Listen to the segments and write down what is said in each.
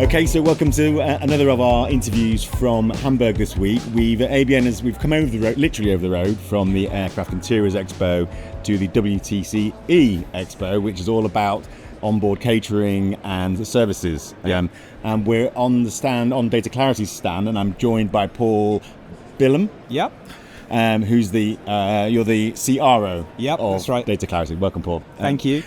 Okay, so welcome to another of our interviews from Hamburg this week. We've come over the road, literally over the road, from the Aircraft Interiors Expo to the WTCE Expo, which is all about onboard catering and services. And we're on the stand, on Data Clarity's stand, and I'm joined by Paul Bilham. Yep. Who's you're the CRO Yep, of that's right. Data Clarity. Welcome, Paul. Thank you.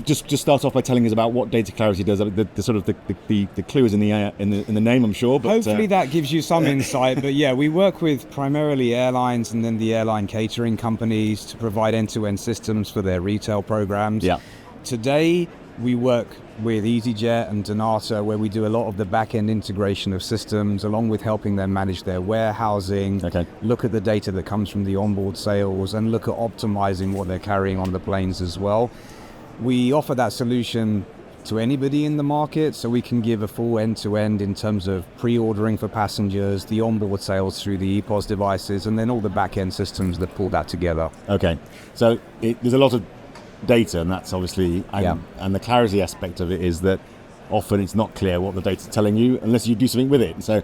Just start off by telling us about what Data Clarity does. The clue is in the name, I'm sure. But, hopefully that gives you some insight. But yeah, we work with primarily airlines and then the airline catering companies to provide end-to-end systems for their retail programs. Yeah. Today we work with EasyJet and Donata, where we do a lot of the back-end integration of systems, along with helping them manage their warehousing, look at the data that comes from the onboard sales, and look at optimizing what they're carrying on the planes as well. We offer that solution to anybody in the market, so we can give a full end-to-end in terms of pre-ordering for passengers, the onboard sales through the EPOS devices, and then all the back-end systems that pull that together. Okay, so there's a lot of data, and that's obviously and the clarity aspect of it is that often it's not clear what the data's telling you unless you do something with it. So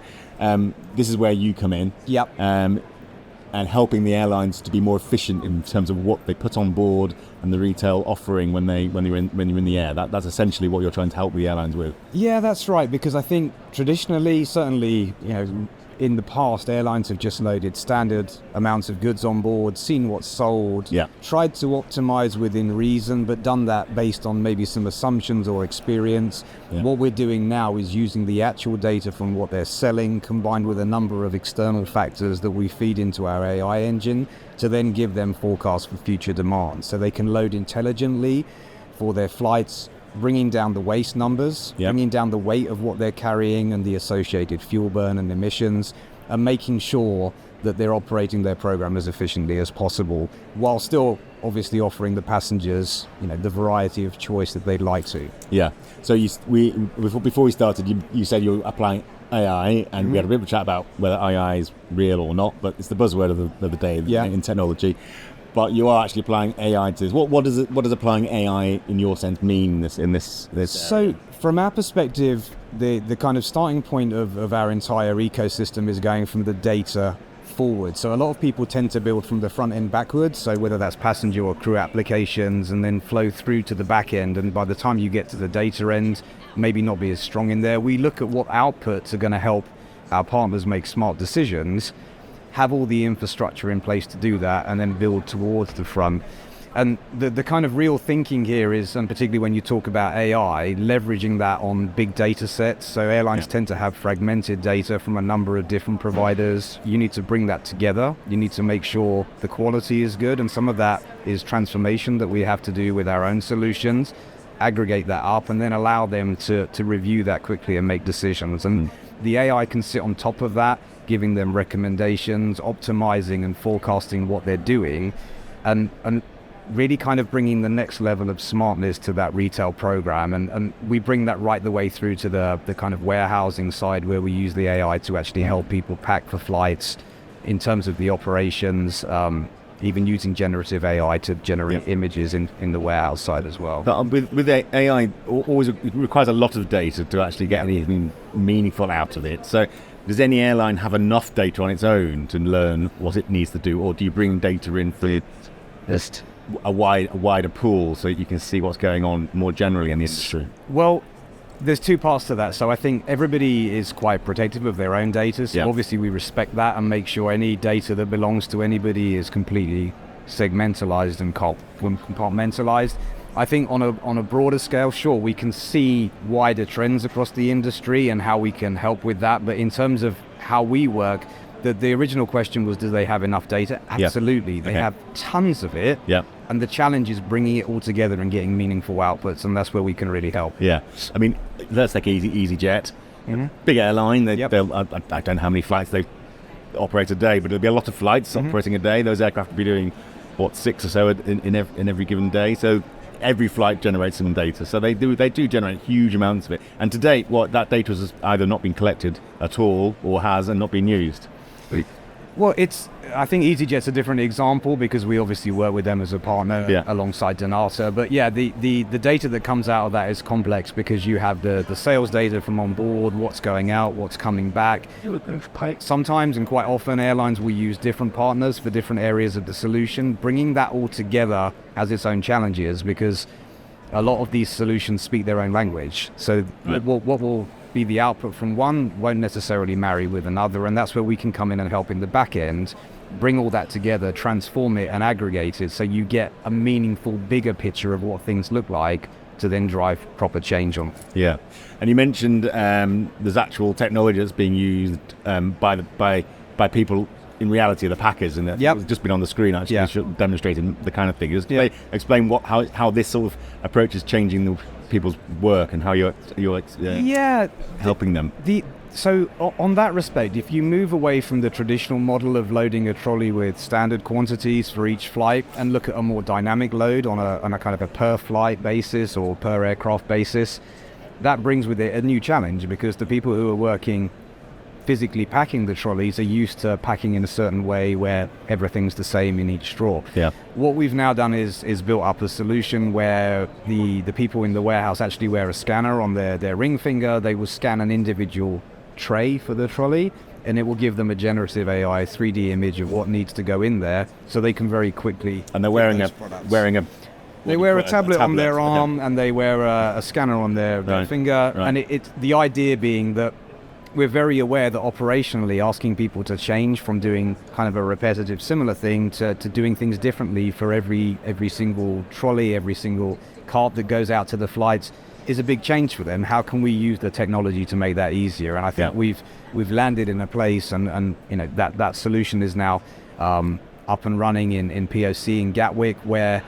this is where you come in. Yep. And helping the airlines to be more efficient in terms of what they put on board and the retail offering when you're in the air. That's essentially what you're trying to help the airlines with. Yeah, that's right, because I think traditionally, certainly, in the past, airlines have just loaded standard amounts of goods on board, seen what's sold, tried to optimize within reason, but done that based on maybe some assumptions or experience. Yeah. What we're doing now is using the actual data from what they're selling, combined with a number of external factors that we feed into our AI engine to then give them forecasts for future demand. So they can load intelligently for their flights, bringing down the waste numbers, bringing down the weight of what they're carrying and the associated fuel burn and emissions, and making sure that they're operating their program as efficiently as possible, while still obviously offering the passengers, the variety of choice that they'd like to. Yeah. So before we started, you said you were applying AI, and we had a bit of a chat about whether AI is real or not, but it's the buzzword of the day in technology. But you are actually applying AI to this. What does applying AI in your sense mean in this? So from our perspective, the kind of starting point of our entire ecosystem is going from the data forward. So a lot of people tend to build from the front end backwards. So whether that's passenger or crew applications, and then flow through to the back end. And by the time you get to the data end, maybe not be as strong in there. We look at what outputs are going to help our partners make smart decisions, have all the infrastructure in place to do that, and then build towards the front. And the kind of real thinking here is, and particularly when you talk about AI, leveraging that on big data sets. So airlines tend to have fragmented data from a number of different providers. You need to bring that together. You need to make sure the quality is good, and some of that is transformation that we have to do with our own solutions, aggregate that up, and then allow them to review that quickly and make decisions. And the AI can sit on top of that, giving them recommendations, optimizing and forecasting what they're doing, and really kind of bringing the next level of smartness to that retail program. And we bring that right the way through to the kind of warehousing side, where we use the AI to actually help people pack for flights in terms of the operations, even using generative AI to generate images in the warehouse side as well. But with AI, always it requires a lot of data to actually get anything meaningful out of it. So does any airline have enough data on its own to learn what it needs to do, or do you bring data in for just a wider pool so you can see what's going on more generally in the industry? Well, there's two parts to that. So I think everybody is quite protective of their own data. So obviously we respect that and make sure any data that belongs to anybody is completely segmentalized and compartmentalized. I think on a broader scale, sure, we can see wider trends across the industry and how we can help with that. But in terms of how we work, the original question was, do they have enough data? Absolutely. They have tons of it. And the challenge is bringing it all together and getting meaningful outputs, and that's where we can really help. Yeah. I mean, let's take EasyJet. Big airline. I don't know how many flights they operate a day, but there'll be a lot of flights operating a day. Those aircraft will be doing, 6 or so in every given day. So every flight generates some data. So they do generate huge amounts of it. And to date, that data has either not been collected at all or has and not been used. Well, I think EasyJet's a different example because we obviously work with them as a partner alongside Donata. But yeah, the data that comes out of that is complex because you have the sales data from Onboard, what's going out, what's coming back. Sometimes and quite often airlines will use different partners for different areas of the solution. Bringing that all together has its own challenges because a lot of these solutions speak their own language. So what will be the output from one won't necessarily marry with another, and that's where we can come in and help in the back end, bring all that together, transform it and aggregate it so you get a meaningful, bigger picture of what things look like to then drive proper change on. Yeah, and you mentioned there's actual technology that's being used by people in reality, the packers, and it's just been on the screen actually demonstrating the kind of thing. Just explain how this sort of approach is changing the people's work and how you're helping them. So on that respect, if you move away from the traditional model of loading a trolley with standard quantities for each flight and look at a more dynamic load on a kind of a per flight basis or per aircraft basis, that brings with it a new challenge because the people who are working physically packing the trolleys are used to packing in a certain way where everything's the same in each straw. Yeah. What we've now done is built up a solution where the people in the warehouse actually wear a scanner on their ring finger. They will scan an individual tray for the trolley and it will give them a generative AI 3D image of what needs to go in there so they can very quickly... And they're wearing a tablet on their arm and they wear a scanner on their finger. Right. And the idea being that we're very aware that operationally asking people to change from doing kind of a repetitive similar thing to doing things differently for every single trolley, every single cart that goes out to the flights is a big change for them. How can we use the technology to make that easier? And I think we've landed in a place and that solution is now up and running in POC in Gatwick where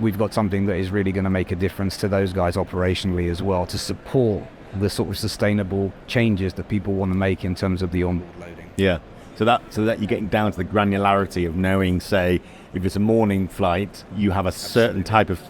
we've got something that is really going to make a difference to those guys operationally as well to support the sort of sustainable changes that people want to make in terms of the onboard loading. Yeah, so that you're getting down to the granularity of knowing, say, if it's a morning flight, you have a certain type of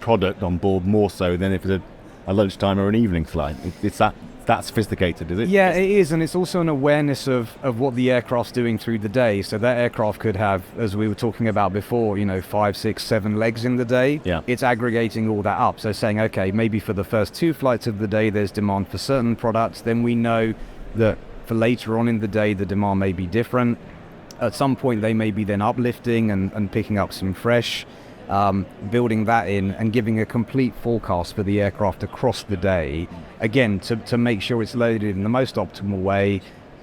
product on board more so than if it's a lunchtime or an evening flight. It's that sophisticated, is it? Yeah, it is, and it's also an awareness of what the aircraft's doing through the day. So that aircraft could have, as we were talking about before, 5, 6, 7 legs in the day. Yeah. It's aggregating all that up. So saying, okay, maybe for the first 2 flights of the day, there's demand for certain products. Then we know that for later on in the day, the demand may be different. At some point, they may be then uplifting and picking up some fresh. Building that in and giving a complete forecast for the aircraft across the day, again, to make sure it's loaded in the most optimal way,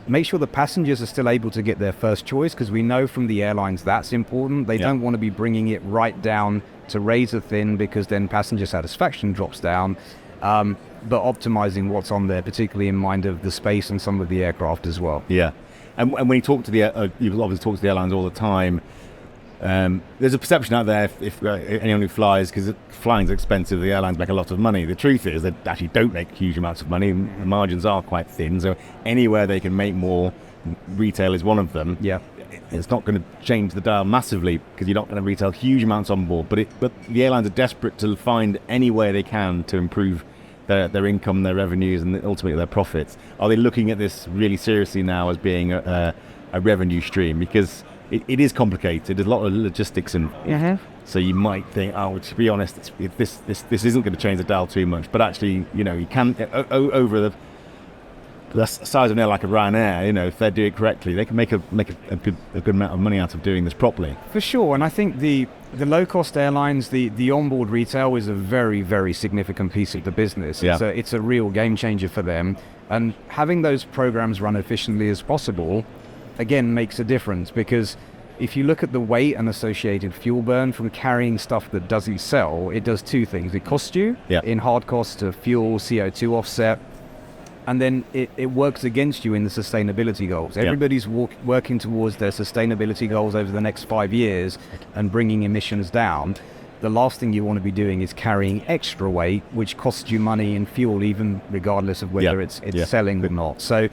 make sure the passengers are still able to get their first choice, because we know from the airlines that's important. They don't want to be bringing it right down to razor thin, because then passenger satisfaction drops down, but optimizing what's on there, particularly in mind of the space and some of the aircraft as well. Yeah, and when you talk to you obviously talk to the airlines all the time. There's a perception out there if anyone who flies, because flying's expensive, the airlines make a lot of money. The truth is they actually don't make huge amounts of money. The margins are quite thin, so anywhere they can make more, retail is one of them. Yeah, it's not going to change the dial massively because you're not going to retail huge amounts on board. But the airlines are desperate to find any way they can to improve their income, their revenues, and ultimately their profits. Are they looking at this really seriously now as being a revenue stream? Because it is complicated. There's a lot of logistics involved. Mm-hmm. So you might think, to be honest, this isn't going to change the dial too much. But actually, you can over the size of an air like a Ryanair, if they do it correctly, they can make a good amount of money out of doing this properly. For sure, and I think the low-cost airlines, the onboard retail is a very, very significant piece of the business. Yeah. It's a real game changer for them, and having those programs run efficiently as possible, again, makes a difference, because if you look at the weight and associated fuel burn from carrying stuff that doesn't sell, it does 2 things. It costs you in hard costs of fuel, CO2 offset, and then it works against you in the sustainability goals. Everybody's working towards their sustainability goals over the next 5 years and bringing emissions down. The last thing you want to be doing is carrying extra weight, which costs you money in fuel, even regardless of whether it's selling or not. So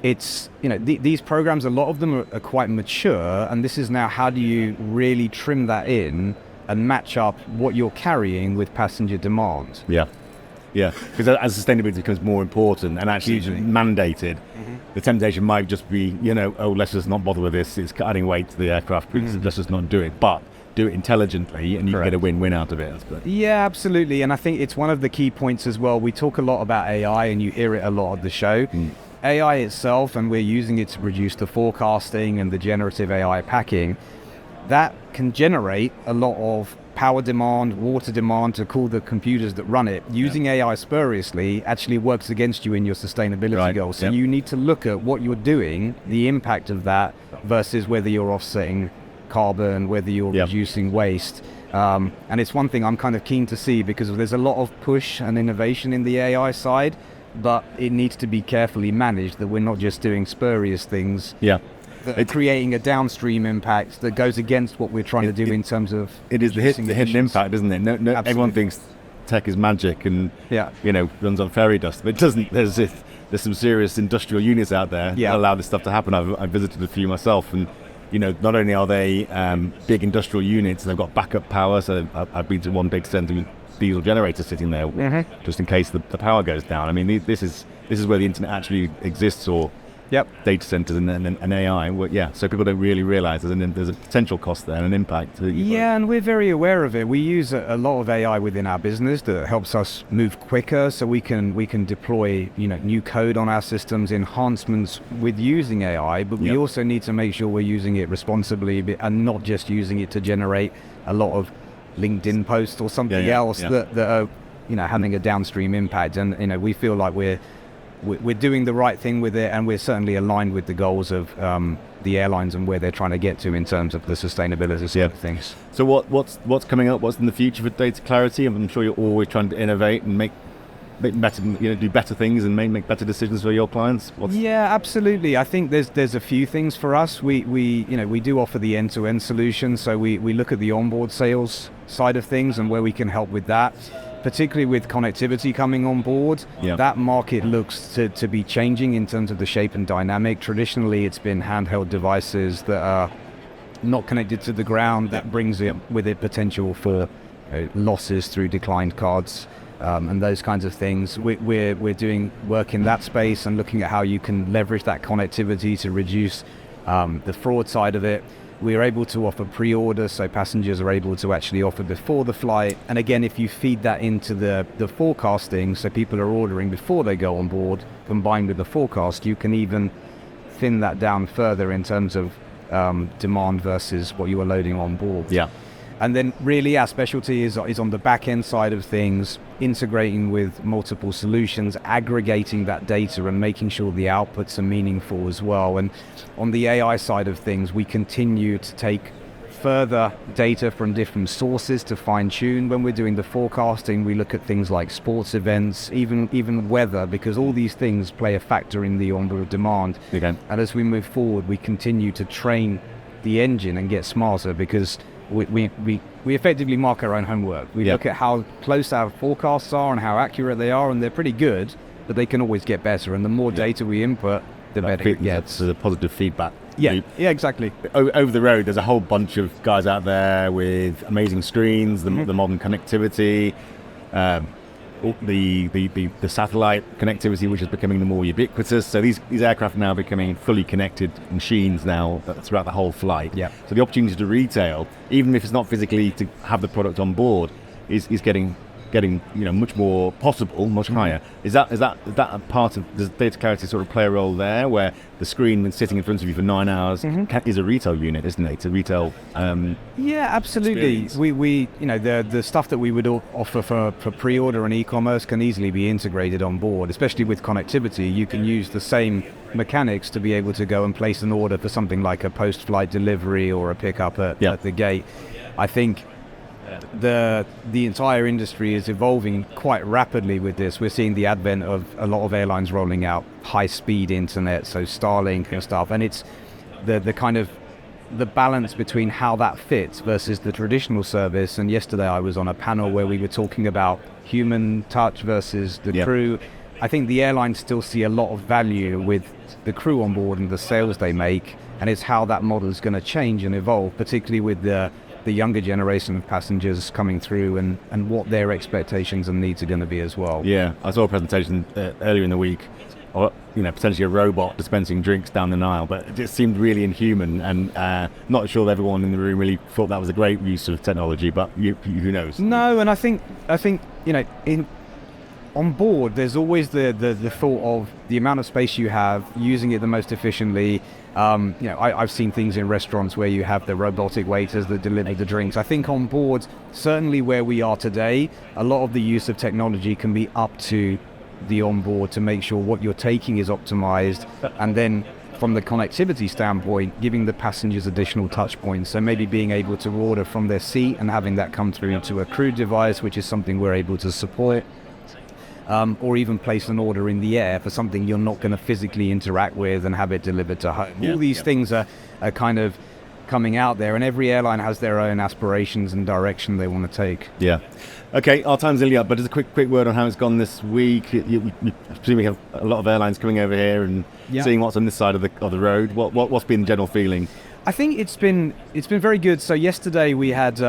it's, these programs, a lot of them are quite mature, and this is now how do you really trim that in and match up what you're carrying with passenger demand. Yeah, Yeah, because as sustainability becomes more important and actually mandated, the temptation might just be, let's just not bother with this. It's adding weight to the aircraft. Let's just not do it. But do it intelligently, and you can get a win-win out of it. Yeah, absolutely. And I think it's one of the key points as well. We talk a lot about AI, and you hear it a lot at the show. AI itself, and we're using it to produce the forecasting and the generative AI packing, that can generate a lot of power demand, water demand to cool the computers that run it. Using AI spuriously actually works against you in your sustainability goals. So you need to look at what you're doing, the impact of that, versus whether you're offsetting carbon, whether you're reducing waste. And it's one thing I'm kind of keen to see, because there's a lot of push and innovation in the AI side, but it needs to be carefully managed, that we're not just doing spurious things. It's creating a downstream impact that goes against what we're trying to do in terms of... It is the hidden impact, isn't it? No, everyone thinks tech is magic and runs on fairy dust, but it doesn't. There's some serious industrial units out there that allow this stuff to happen. I've visited a few myself, and not only are they big industrial units, they've got backup power. So I've been to one big centre diesel generator sitting there just in case the power goes down. I mean, this is where the internet actually exists, or data centers and AI. So people don't really realize there's a potential cost there and an impact. And we're very aware of it. We use a lot of AI within our business that helps us move quicker, so we can deploy new code on our systems, enhancements with using AI, but we also need to make sure we're using it responsibly and not just using it to generate a lot of LinkedIn posts or something else that are having a downstream impact. And we feel like we're doing the right thing with it, and we're certainly aligned with the goals of the airlines and where they're trying to get to in terms of the sustainability side of things. So what's coming up? What's in the future for data clarity? I'm sure you're always trying to innovate and make better, do better things and make better decisions for your clients. Absolutely. I think there's a few things for us. We do offer the end-to-end solution, so we look at the onboard sales side of things and where we can help with that. Particularly with connectivity coming on board, that market looks to be changing in terms of the shape and dynamic. Traditionally, it's been handheld devices that are not connected to the ground. That brings it with it potential for losses through declined cards and those kinds of things. We're doing work in that space and looking at how you can leverage that connectivity to reduce the fraud side of it. We are able to offer pre-order, so passengers are able to actually offer before the flight. And again, if you feed that into the forecasting, so people are ordering before they go on board, combined with the forecast, you can even thin that down further in terms of demand versus what you are loading on board. And then really our specialty is on the back end side of things, integrating with multiple solutions, aggregating that data and making sure the outputs are meaningful as well. And on the AI side of things, we continue to take further data from different sources to fine tune. When we're doing the forecasting, we look at things like sports events, even weather, because all these things play a factor in the onboard demand. And as we move forward, we continue to train the engine and get smarter, because we effectively mark our own homework. We look at how close our forecasts are and how accurate they are, and they're pretty good, but they can always get better. And the more data we input, the better it gets. So the positive feedback. Yeah, exactly. Over the road, there's a whole bunch of guys out there with amazing screens, the modern connectivity, the satellite connectivity, which is becoming the more ubiquitous. So these aircraft are now becoming fully connected machines now throughout the whole flight. So the opportunity to retail, even if it's not physically to have the product on board, is getting much more possible, much higher. Is that a part of, does data clarity sort of play a role there, where the screen sitting in front of you for 9 hours is a retail unit, isn't it? It's a retail absolutely. Experience. We the stuff that we would offer for pre-order and e-commerce can easily be integrated on board, especially with connectivity. You can use the same mechanics to be able to go and place an order for something like a post-flight delivery or a pickup at the gate. I think the entire industry is evolving quite rapidly with this. We're seeing the advent of a lot of airlines rolling out high-speed internet, so Starlink and stuff, and it's the kind of the balance between how that fits versus the traditional service. And yesterday I was on a panel where we were talking about human touch versus the crew. I think the airlines still see a lot of value with the crew on board and the sales they make, and it's how that model is going to change and evolve, particularly with the the younger generation of passengers coming through and what their expectations and needs are going to be as well. Yeah, I saw a presentation earlier in the week, or potentially a robot dispensing drinks down the Nile, but it just seemed really inhuman, and not sure that everyone in the room really thought that was a great use of technology, but who knows? No, and I think on board, there's always the thought of the amount of space you have, using it the most efficiently. I've seen things in restaurants where you have the robotic waiters that deliver the drinks. I think on board, certainly where we are today, a lot of the use of technology can be up to the onboard to make sure what you're taking is optimized, and then from the connectivity standpoint, giving the passengers additional touch points. So maybe being able to order from their seat and having that come through into a crew device, which is something we're able to support. Or even place an order in the air for something you're not going to physically interact with and have it delivered to home. All these things are kind of coming out there, and every airline has their own aspirations and direction they want to take. Yeah. Okay, our time's nearly up, but just a quick word on how it's gone this week. You presume we have a lot of airlines coming over here and seeing what's on this side of the road. What's been the general feeling? I think it's been very good. So yesterday we had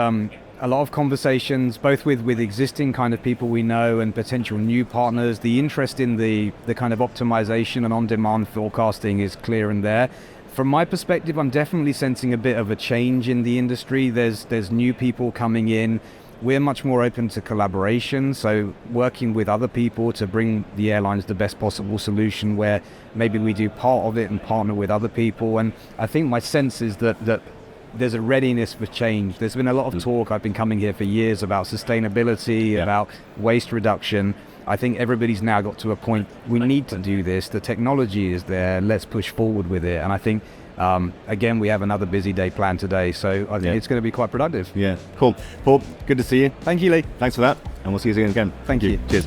a lot of conversations, both with existing kind of people we know and potential new partners. The interest in the kind of optimization and on-demand forecasting is clear and there. From my perspective, I'm definitely sensing a bit of a change in the industry. There's new people coming in. We're much more open to collaboration, so working with other people to bring the airlines the best possible solution, where maybe we do part of it and partner with other people. And I think my sense is that there's a readiness for change. There's been a lot of talk, I've been coming here for years, about sustainability, about waste reduction. I think everybody's now got to a point, we need to do this, the technology is there, let's push forward with it. And I think, again, we have another busy day planned today, so I think it's going to be quite productive. Yeah, cool. Paul, good to see you. Thank you, Lee. Thanks for that, and we'll see you again. Thank you. Cheers.